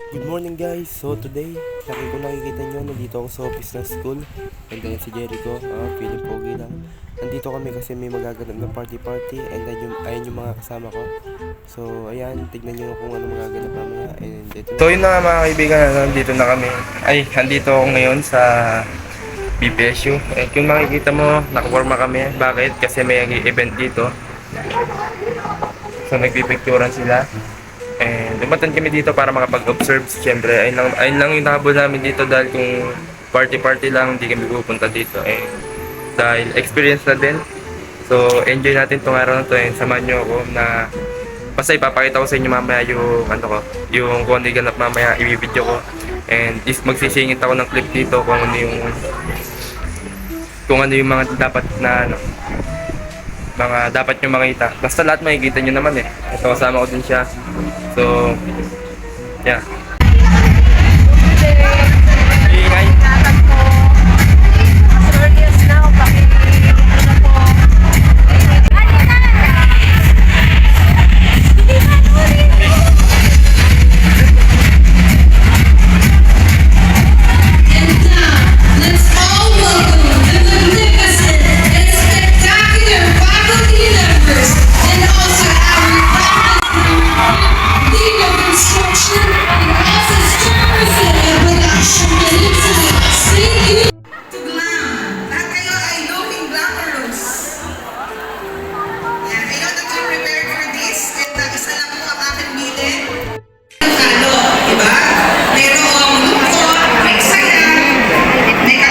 Good morning guys! So today, kung nakikita nyo, nandito ako sa office ng school. And then si Jericho, feeling pogi lang. Nandito kami kasi may magaganap na party and then ayun yung mga kasama ko. So ayan, tignan nyo kung ano magaganap mamaya. And ito So yun na nga mga kaibigan, nandito na kami. Nandito ako ngayon sa BPSU. Kung makikita mo, nakaporma kami. Bakit? Kasi may event dito. So nagpipicturan sila. And lumatan kami dito para makapag-observe. Siyempre, ayun lang yung nakabol namin dito dahil kung party lang, hindi kami pupunta dito. Dahil experience na din. So enjoy natin tong araw na to and samahan nyo ako na basta ipapakita ko sa inyo mamaya yung yung kung ano yung ganap mamaya, i-video ko. And magsisingit ako ng clip dito kung ano yung mga dapat na mga dapat nyo makita. Basta lahat makikita nyo naman eh. Ito, kasama ko din siya. So, yeah. Ingay.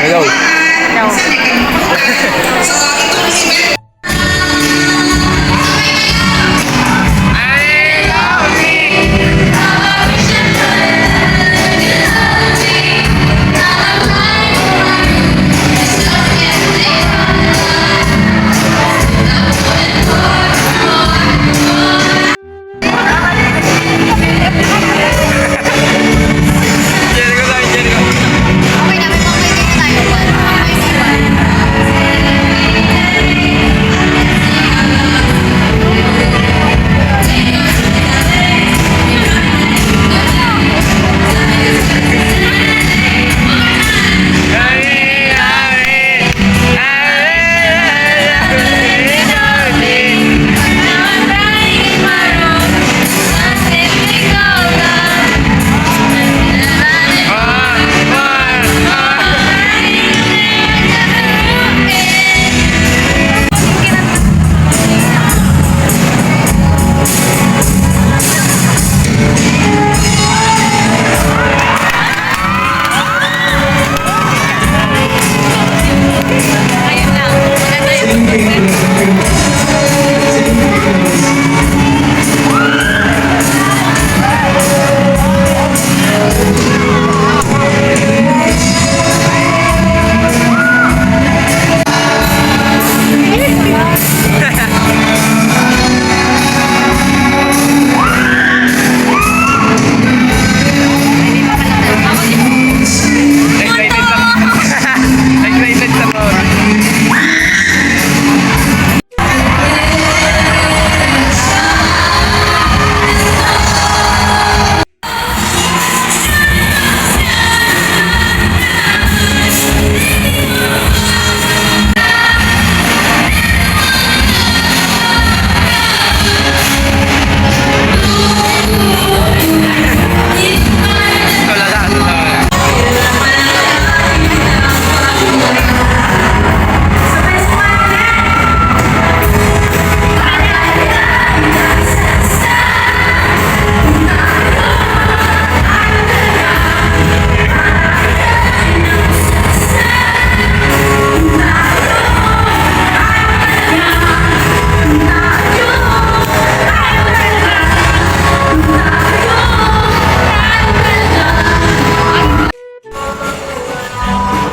Hello.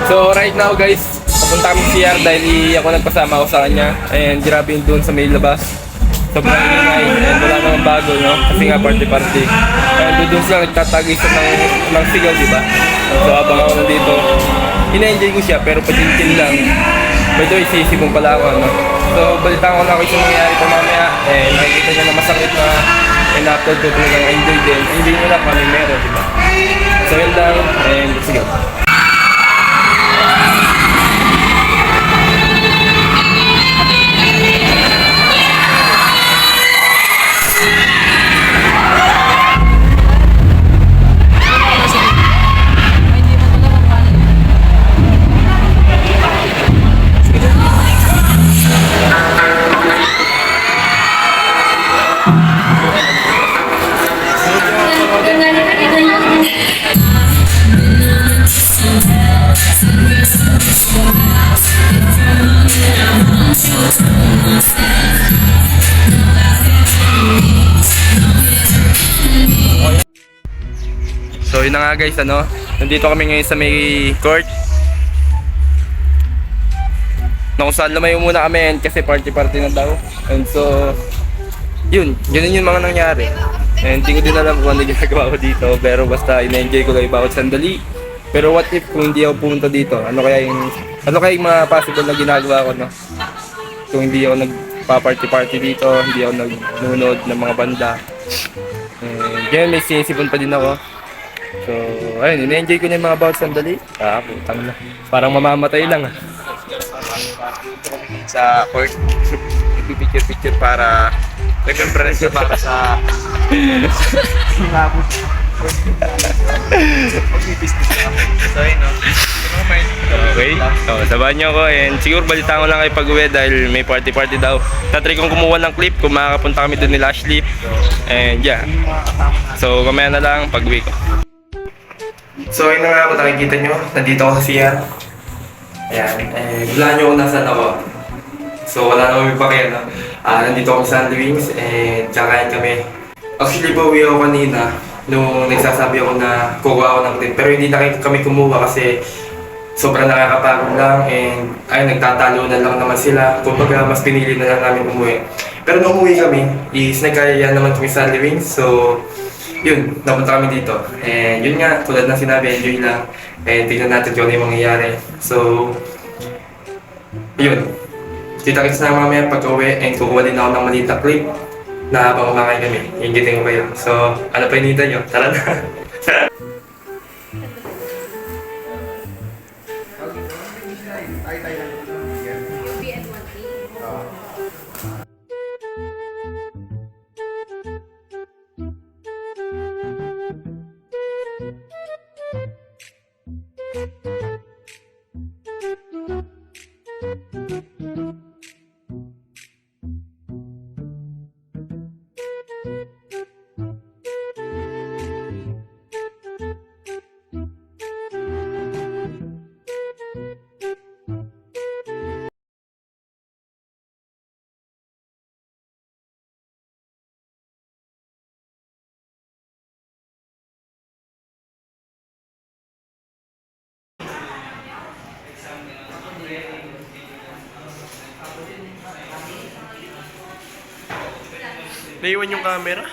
So right now guys, papunta kami CR dahil ako nagpasama ako sa kanya. And grabe yung doon sa may labas. Sobrang ingay and wala namang bago, no? Kasi nga party. And doon sila nagtatagay sa ng sigaw, diba? So habang ako nandito, ina-enjoy ko siya pero patintin lang. By the way, sisipong pala ako, no? So balitaan ko na kayo sa mangyayari pa mamaya. And nakikita niya na masakit na in-upload ko talagang enjoy din. Hindi nyo lang kami meron, diba? So yun lang, and let's go. So yun na nga guys, nandito kami ngayon sa may court na kung saan lumayo muna kami kasi party na daw. And so yun yung mga nangyari. And hindi ko din alam kung ano ginagawa ko dito, pero basta in-enjoy ko lang bawat sandali. Pero what if kung hindi ako pumunta dito, ano kaya yung mga possible na ginagawa ko, no? Kung hindi ako nagpa-party dito, hindi ako nanonood ng mga banda. And ganyan, may sinisipon pa din ako. So, ayun, in-enjoy ko na yung mga bawat sandali. Putang na. Parang mamamatay lang. Sa court. Picture para nag-impress para sa labot. So, yun, no? Okay, so, sabahan nyo ako and siguro balitaan ko lang kayo pag-uwi dahil may party daw. Tatry kong kumuha ng clip kung makakapunta kami doon nila Ashley. And yeah, so kamaya na lang pag-uwi ko. So yun na nga, kung nakikita nyo, nandito ako sa CR. Ayan, bilaan nyo kung nasaan ako. So wala na kami pakiyan, no? Nandito ako sa Sandy Wings and kakain kami. Actually, pauwi ako kanina nung nagsasabi ako na kukuha ako ng clip. Pero hindi na kami kumuha kasi sobrang nakakapagod lang and nagtatalo na lang naman sila. Kumbaga, mas pinili na lang namin umuwi. Pero nung umuwi kami, is nagkaya naman kami sa Sandy Wings. So, yun, napunta kami dito. And yun nga, tulad ng sinabi, enjoy lang. And tignan natin kung ano yung mangyayari. So, yun. Kita-kits na mamaya pag-uwi and kukuha din ako ng maliit na clip na habang kumakain kami. Inggitin ko kayo. So, ano pa hinihintay nyo? Tara na! Naiwan yung camera.